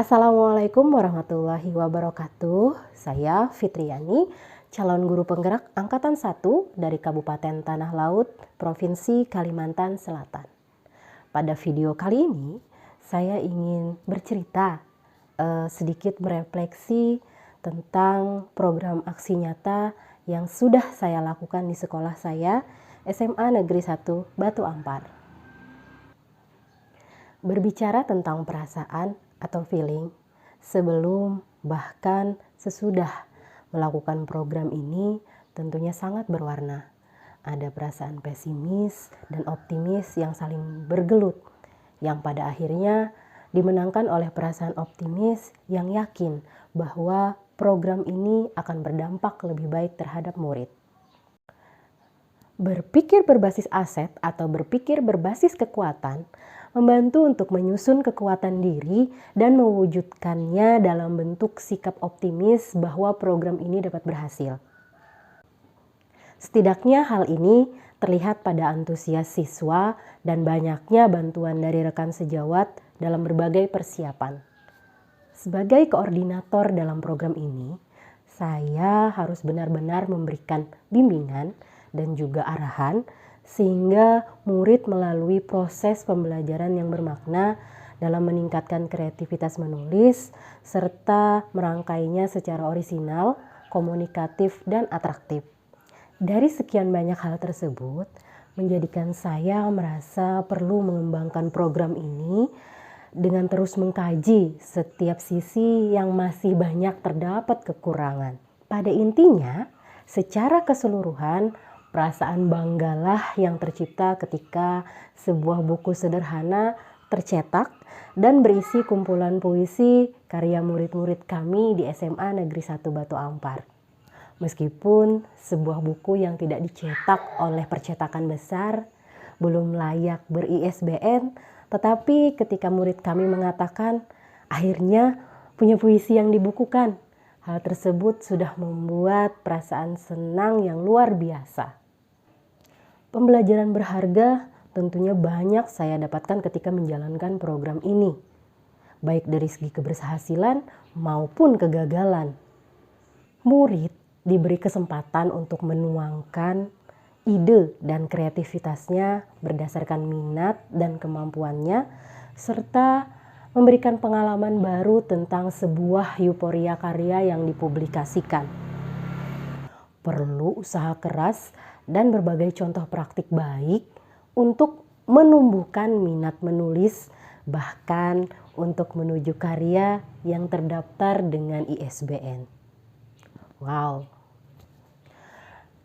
Assalamualaikum warahmatullahi wabarakatuh. Saya Fitriani, calon guru penggerak Angkatan 1 dari Kabupaten Tanah Laut, Provinsi Kalimantan Selatan. Pada video kali ini, saya ingin bercerita, sedikit merefleksi tentang program aksi nyata yang sudah saya lakukan di sekolah saya, SMA Negeri 1 Batu Ampar. Berbicara tentang perasaan atau feeling sebelum bahkan sesudah melakukan program ini tentunya sangat berwarna. Ada perasaan pesimis dan optimis yang saling bergelut, yang pada akhirnya dimenangkan oleh perasaan optimis yang yakin bahwa program ini akan berdampak lebih baik terhadap murid. Berpikir berbasis aset atau berpikir berbasis kekuatan membantu untuk menyusun kekuatan diri dan mewujudkannya dalam bentuk sikap optimis bahwa program ini dapat berhasil. Setidaknya hal ini terlihat pada antusias siswa dan banyaknya bantuan dari rekan sejawat dalam berbagai persiapan. Sebagai koordinator dalam program ini, saya harus benar-benar memberikan bimbingan dan juga arahan sehingga murid melalui proses pembelajaran yang bermakna dalam meningkatkan kreativitas menulis serta merangkainya secara orisinal, komunikatif, dan atraktif. Dari sekian banyak hal tersebut, menjadikan saya merasa perlu mengembangkan program ini dengan terus mengkaji setiap sisi yang masih banyak terdapat kekurangan. Pada intinya, secara keseluruhan, perasaan banggalah yang tercipta ketika sebuah buku sederhana tercetak dan berisi kumpulan puisi karya murid-murid kami di SMA Negeri 1 Batu Ampar. Meskipun sebuah buku yang tidak dicetak oleh percetakan besar, belum layak ber-ISBN, tetapi ketika murid kami mengatakan akhirnya punya puisi yang dibukukan, hal tersebut sudah membuat perasaan senang yang luar biasa. Pembelajaran berharga tentunya banyak saya dapatkan ketika menjalankan program ini, baik dari segi keberhasilan maupun kegagalan. Murid diberi kesempatan untuk menuangkan ide dan kreativitasnya berdasarkan minat dan kemampuannya, serta memberikan pengalaman baru tentang sebuah euforia karya yang dipublikasikan. Perlu usaha keras dan berbagai contoh praktik baik untuk menumbuhkan minat menulis, bahkan untuk menuju karya yang terdaftar dengan ISBN. Wow!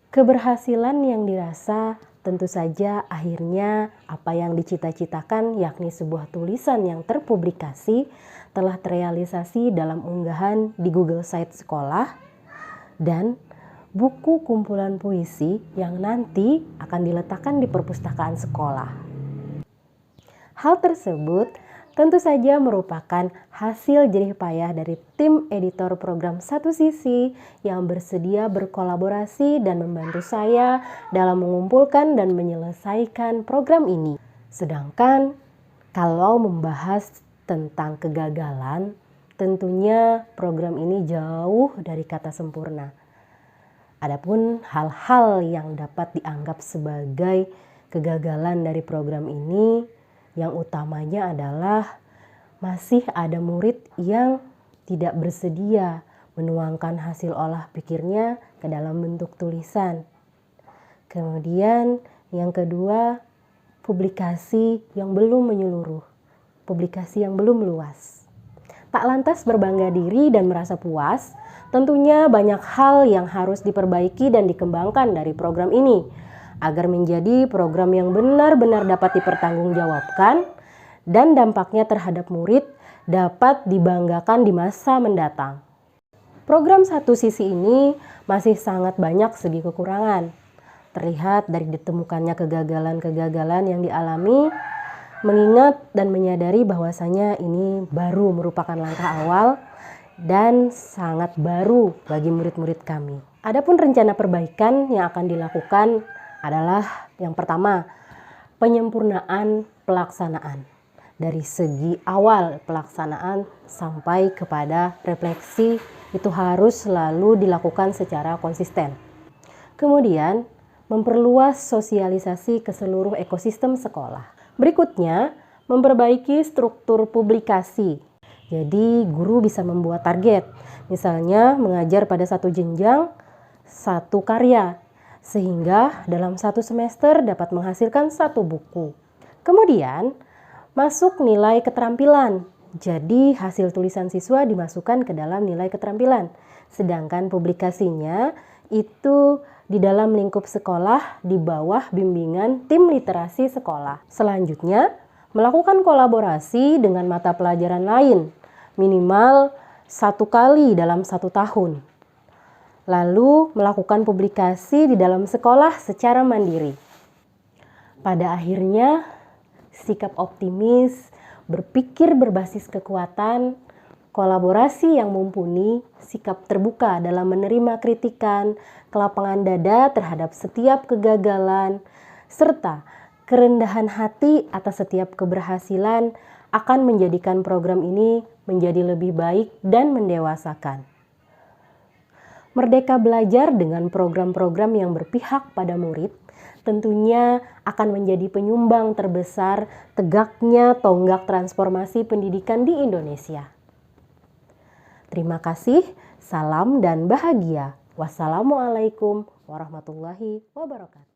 Keberhasilan yang dirasa tentu saja akhirnya apa yang dicita-citakan, yakni sebuah tulisan yang terpublikasi telah terrealisasi dalam unggahan di Google Site sekolah dan buku kumpulan puisi yang nanti akan diletakkan di perpustakaan sekolah. Hal tersebut tentu saja merupakan hasil jerih payah dari tim editor program Satu Sisi yang bersedia berkolaborasi dan membantu saya dalam mengumpulkan dan menyelesaikan program ini. Sedangkan kalau membahas tentang kegagalan, tentunya program ini jauh dari kata sempurna. Adapun hal-hal yang dapat dianggap sebagai kegagalan dari program ini, yang utamanya adalah masih ada murid yang tidak bersedia menuangkan hasil olah pikirnya ke dalam bentuk tulisan. Kemudian yang kedua, publikasi yang belum menyeluruh, publikasi yang belum luas. Tak lantas berbangga diri dan merasa puas, tentunya banyak hal yang harus diperbaiki dan dikembangkan dari program ini agar menjadi program yang benar-benar dapat dipertanggungjawabkan dan dampaknya terhadap murid dapat dibanggakan di masa mendatang. Program Satu Sisi ini masih sangat banyak segi kekurangan. Terlihat dari ditemukannya kegagalan-kegagalan yang dialami, mengingat dan menyadari bahwasanya ini baru merupakan langkah awal dan sangat baru bagi murid-murid kami. Adapun rencana perbaikan yang akan dilakukan adalah yang pertama, penyempurnaan pelaksanaan. Dari segi awal pelaksanaan sampai kepada refleksi itu harus selalu dilakukan secara konsisten. Kemudian, memperluas sosialisasi ke seluruh ekosistem sekolah. Berikutnya, memperbaiki struktur publikasi. Jadi, guru bisa membuat target, misalnya mengajar pada satu jenjang, satu karya, sehingga dalam satu semester dapat menghasilkan satu buku. Kemudian, masuk nilai keterampilan. Jadi, hasil tulisan siswa dimasukkan ke dalam nilai keterampilan. Sedangkan publikasinya itu di dalam lingkup sekolah di bawah bimbingan tim literasi sekolah. Selanjutnya, melakukan kolaborasi dengan mata pelajaran lain, minimal 1 kali dalam 1 tahun. Lalu, melakukan publikasi di dalam sekolah secara mandiri. Pada akhirnya, sikap optimis, berpikir berbasis kekuatan, kolaborasi yang mumpuni, sikap terbuka dalam menerima kritikan, kelapangan dada terhadap setiap kegagalan, serta kerendahan hati atas setiap keberhasilan akan menjadikan program ini menjadi lebih baik dan mendewasakan. Merdeka Belajar dengan program-program yang berpihak pada murid tentunya akan menjadi penyumbang terbesar tegaknya tonggak transformasi pendidikan di Indonesia. Terima kasih, salam dan bahagia. Wassalamualaikum warahmatullahi wabarakatuh.